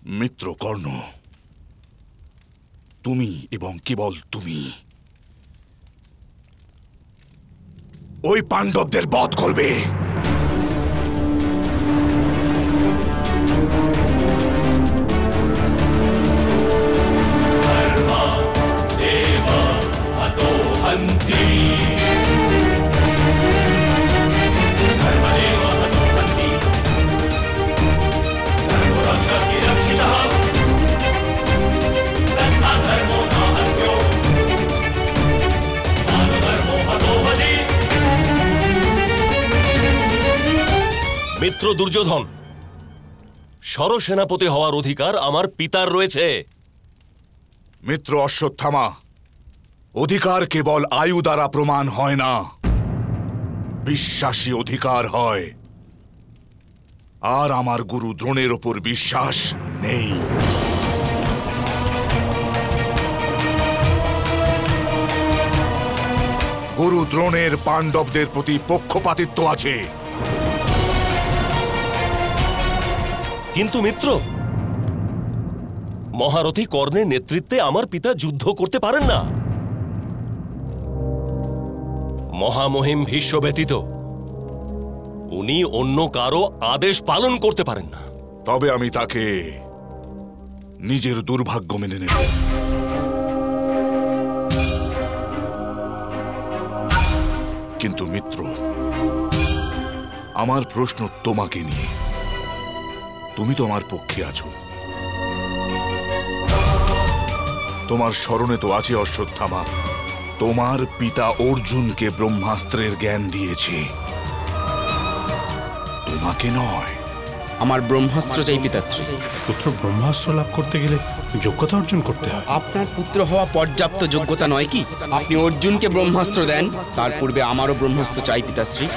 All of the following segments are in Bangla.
মিত্র কর্ণ, তুমি এবং কেবল তুমি ওই পাণ্ডবদের বধ করবে। মিত্র দুর্যোধন, সরসেনাপতি হওয়ার অধিকার আমার পিতার রয়েছে। মিত্র অশ্বত্থামা, অধিকার কেবল আয়ু দ্বারা প্রমাণ হয় না, বিশ্বাসী অধিকার হয়। আর আমার গুরু দ্রোণের ওপর বিশ্বাস নেই। গুরু দ্রোণের পাণ্ডবদের প্রতি পক্ষপাতিত্ব আছে। কিন্তু মিত্র, মহারথী কর্ণের নেতৃত্বে আমার পিতা যুদ্ধ করতে পারেন না। মহামহিম ভীষ্ম ব্যতীত উনি অন্য কারো আদেশ পালন করতে পারেন না। তবে আমি তাকে নিজের দুর্ভাগ্য মেনে নেব। কিন্তু মিত্র, আমার প্রশ্ন তোমাকে নিয়ে। তুমি তো আমার পক্ষে আছো। তোমার স্মরণে তো আছে অশ্বত্থামা, তোমার পিতা অর্জুনকে ব্রহ্মাস্ত্রের জ্ঞান দিয়েছে, তোমাকে নয়। আমার ব্রহ্মাস্ত্র চাই পিতাশ্রী। পুত্র ব্রহ্মাস্ত্র লাভ করতে গেলে যোগ্যতা অর্জন করতে হয়। আপনার পুত্র হওয়া পর্যাপ্ত যোগ্যতা নয় কি? আপনি অর্জুনকে ব্রহ্মাস্ত্র দেন, তার পূর্বে আমারও ব্রহ্মাস্ত্র চাই পিতাশ্রী।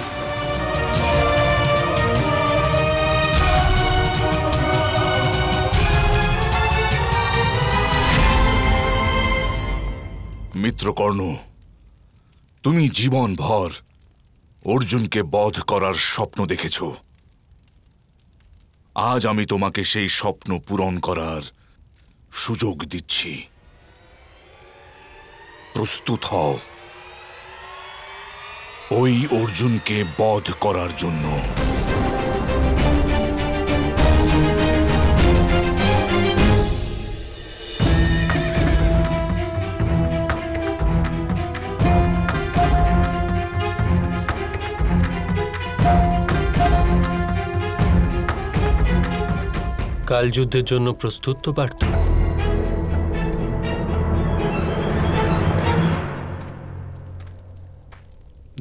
মিত্রকর্ণ, তুমি জীবনভর অর্জুনকে বধ করার স্বপ্ন দেখেছ। আজ আমি তোমাকে সেই স্বপ্ন পূরণ করার সুযোগ দিচ্ছি। প্রস্তুত হও ওই অর্জুনকে বধ করার জন্য। কাল যুদ্ধের জন্য প্রস্তুত তো পার্থ?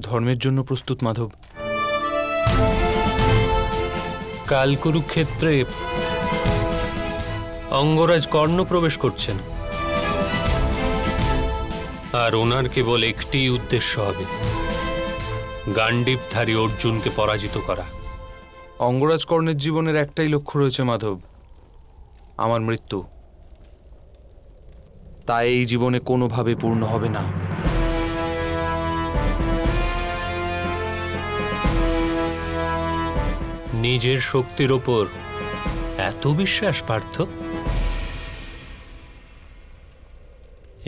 ধর্মের জন্য প্রস্তুত মাধব। কাল কুরুক্ষেত্রে অঙ্গরাজ কর্ণ প্রবেশ করছেন, আর ওনার কেবল একটি উদ্দেশ্য হবে, গান্ডীবধারী অর্জুনকে পরাজিত করা। অঙ্গরাজ কর্ণের জীবনের একটাই লক্ষ্য রয়েছে মাধব, আমার মৃত্যু। তাই এই জীবনে কোনোভাবে পূর্ণ হবে না। নিজের শক্তির ওপর এত বিশ্বাস পার্থ?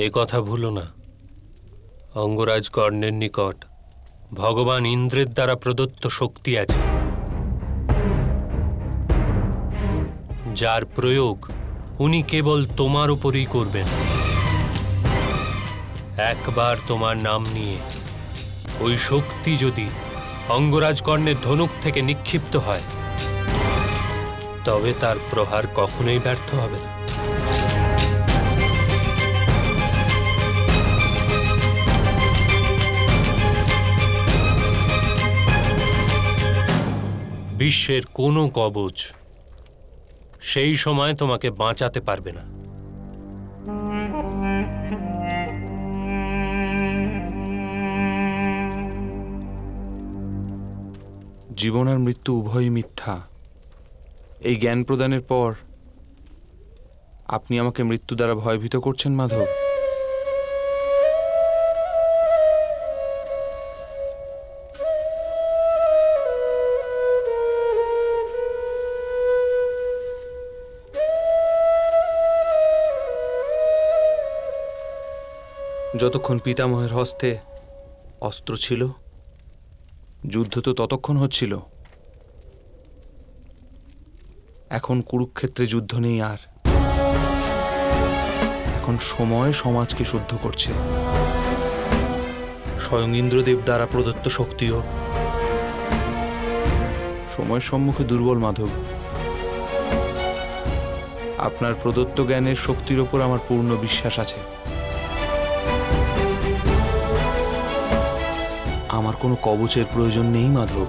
এ কথা ভুলো না, অঙ্গরাজ কর্ণের নিকট ভগবান ইন্দ্রের দ্বারা প্রদত্ত শক্তি আছে, যার প্রয়োগ উনি কেবল তোমার উপরই করবেন। একবার তোমার নাম নিয়ে ওই শক্তি যদি অঙ্গরাজ কর্ণের ধনুক থেকে নিক্ষিপ্ত হয়, তবে তার প্রহার কখনোই ব্যর্থ হবে না। বিশ্বের কোনো কবচ সেই সময় তোমাকে বাঁচাতে পারবে না। জীবন আর মৃত্যু উভয়ই মিথ্যা। এই জ্ঞান প্রদানের পর আপনি আমাকে মৃত্যু দ্বারা ভয়ভীত করছেন মাধব। যতক্ষণ পিতামহের হস্তে অস্ত্র ছিল, যুদ্ধ তো ততক্ষণ হচ্ছিল। এখন কুরুক্ষেত্রে যুদ্ধ নেই আর। এখন সময় সমাজকে শুদ্ধ করছে। স্বয়ং ইন্দ্রদেব দ্বারা প্রদত্ত শক্তিও সময়ের সম্মুখে দুর্বল মাধব। আপনার প্রদত্ত জ্ঞানের শক্তির ওপর আমার পূর্ণ বিশ্বাস আছে। আমার কোনো কবচের প্রয়োজন নেই মাধব।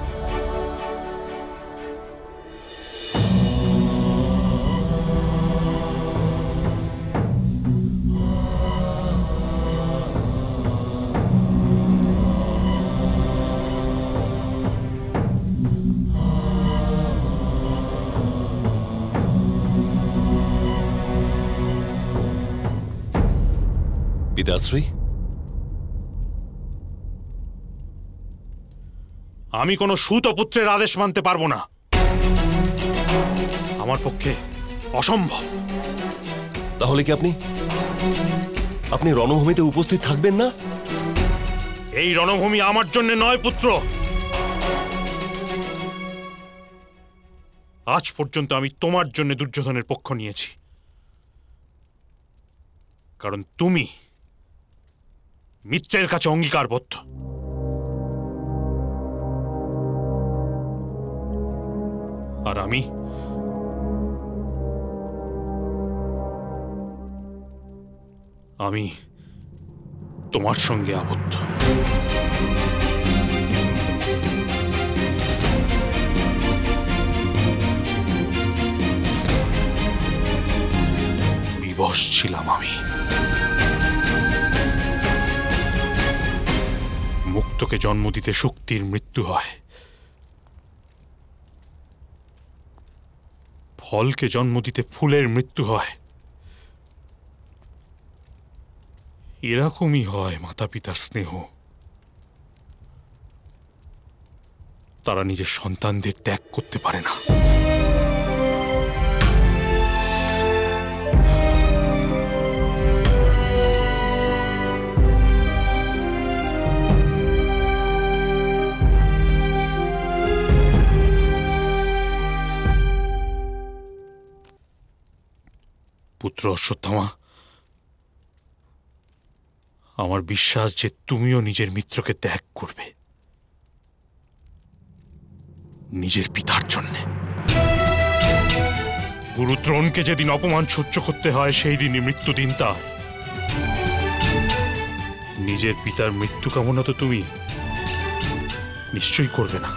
পিতাশ্রী, আমি কোনো সুতপুত্রের আদেশ মানতে পারবো না। আমার পক্ষে অসম্ভব। তাহলে কি আপনি রণভূমিতে উপস্থিত থাকবেন না? এই রণভূমি আমার জন্য নয় পুত্র। আজ পর্যন্ত আমি তোমার জন্য দুর্যোধনের পক্ষ নিয়েছি, কারণ তুমি মিত্রের কাছে অঙ্গীকারবদ্ধ। আর আমি তোমার সঙ্গে আবদ্ধ। বিবশ ছিলাম আমি। মুক্তকে জন্ম দিতে শক্তির মৃত্যু হয়, ফলকে জন্ম দিতে ফুলের মৃত্যু হয়। এরকমই হয় মাতা পিতার স্নেহ। তারা নিজের সন্তানদের ত্যাগ করতে পারে না। পুত্র অশ্বত্থামা, আমার বিশ্বাস যে তুমিও নিজের মিত্রকে ত্যাগ করবে, নিজের পিতার জন্য। গুরুদ্রোণকে যেদিন অপমান সহ্য করতে হয়, সেই দিনই মৃত্যুদিন তার। নিজের পিতার মৃত্যু কামনা তো তুমি নিশ্চয়ই করবে না।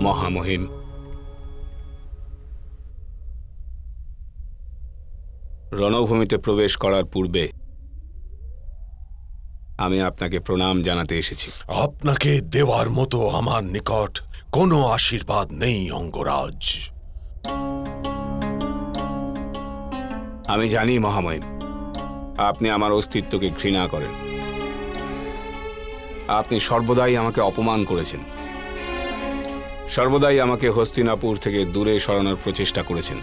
মহামহিম, রণভূমিতে প্রবেশ করার পূর্বে আমি আপনাকে প্রণাম জানাতে এসেছি। আপনাকে দেওয়ার মতো আমার নিকট কোনো আশীর্বাদ নেই অঙ্গরাজ। আমি জানি মহামহিম, আপনি আমার অস্তিত্বকে ঘৃণা করেন। আপনি সর্বদাই আমাকে অপমান করেছেন, সর্বদাই আমাকে হস্তিনাপুর থেকে দূরে সরানোর প্রচেষ্টা করেছেন।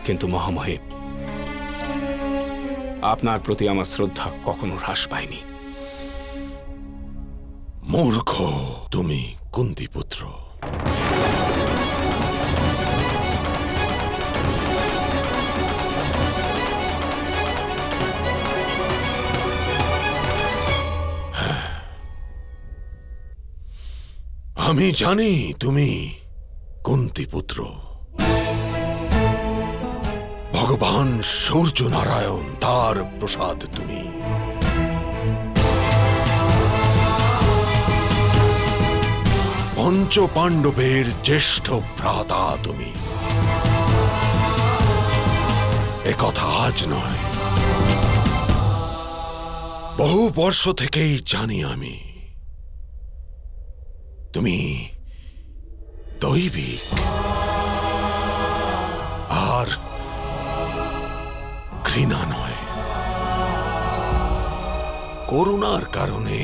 কিন্তু মহামহিম, আপনার প্রতি আমার শ্রদ্ধা কখনো হ্রাস পায়নি। মূর্খ তুমি কুন্তিপুত্র। আমি জানি তুমি কুন্তিপুত্র। ভগবান সূর্য নারায়ণ তার প্রসাদ তুমি। পঞ্চ পাণ্ডবের জ্যেষ্ঠ ভ্রাতা তুমি। একথা আজ নয়, বহু বর্ষ থেকেই জানি আমি তুমি দৈবিক আর ঘৃণা নয়, করুণার কারণে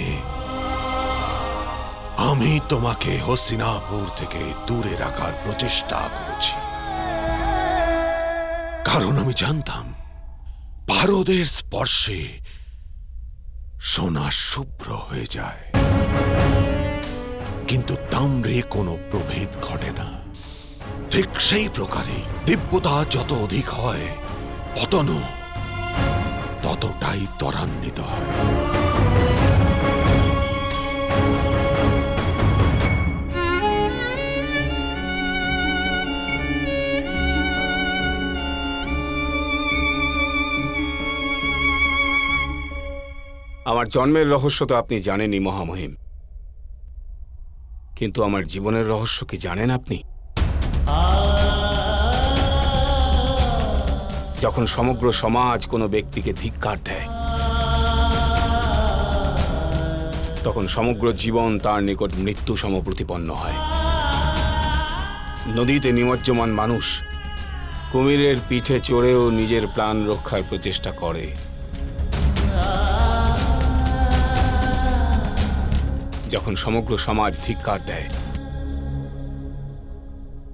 আমি তোমাকে হস্তিনাপুর থেকে দূরে রাখার প্রচেষ্টা করেছি। কারণ আমি জানতাম পারদের স্পর্শে সোনা শুভ্র হয়ে যায়, কিন্তু তাম্রে কোনো প্রভেদ ঘটে না। ঠিক সেই প্রকারে দিব্যতা যত অধিক হয়, পতনও ততটাই ত্বরান্বিত হয়। আমার জন্মের রহস্য তো আপনি জানেনই মহামহিম, কিন্তু আমার জীবনের রহস্য কি জানেন আপনি? যখন সমগ্র সমাজ কোনো ব্যক্তিকে ধিক্কার দেয়, তখন সমগ্র জীবন তার নিকট মৃত্যু সমপ্রতিপন্ন হয়। নদীতে নিমজ্জমান মানুষ কুমিরের পিঠে চড়েও নিজের প্রাণ রক্ষার প্রচেষ্টা করে। যখন সমগ্র সমাজ ধিক্কার দেয়,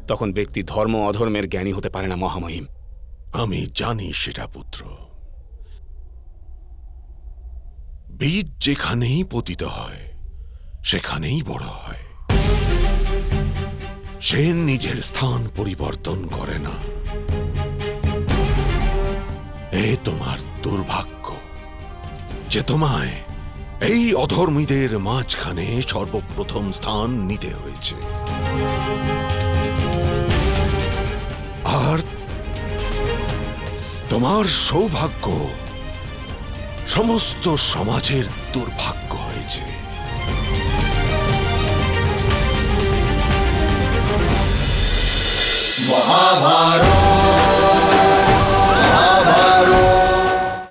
তখন ব্যক্তি ধর্ম অধর্মের জ্ঞানী হতে পারে না মহামহিম। আমি জানি সেটা পুত্র। বীজ যেখানেই পতিত হয় সেখানেই বড় হয়, সে নিজের স্থান পরিবর্তন করে না। এ তোমার দুর্ভাগ্য যে তোমায় এই অধর্মীদের মাঝখানে সর্বপ্রথম স্থান নিতে হয়েছে। আর তোমার সৌভাগ্য সমস্ত সমাজের দুর্ভাগ্য হয়েছে। মহাভারত।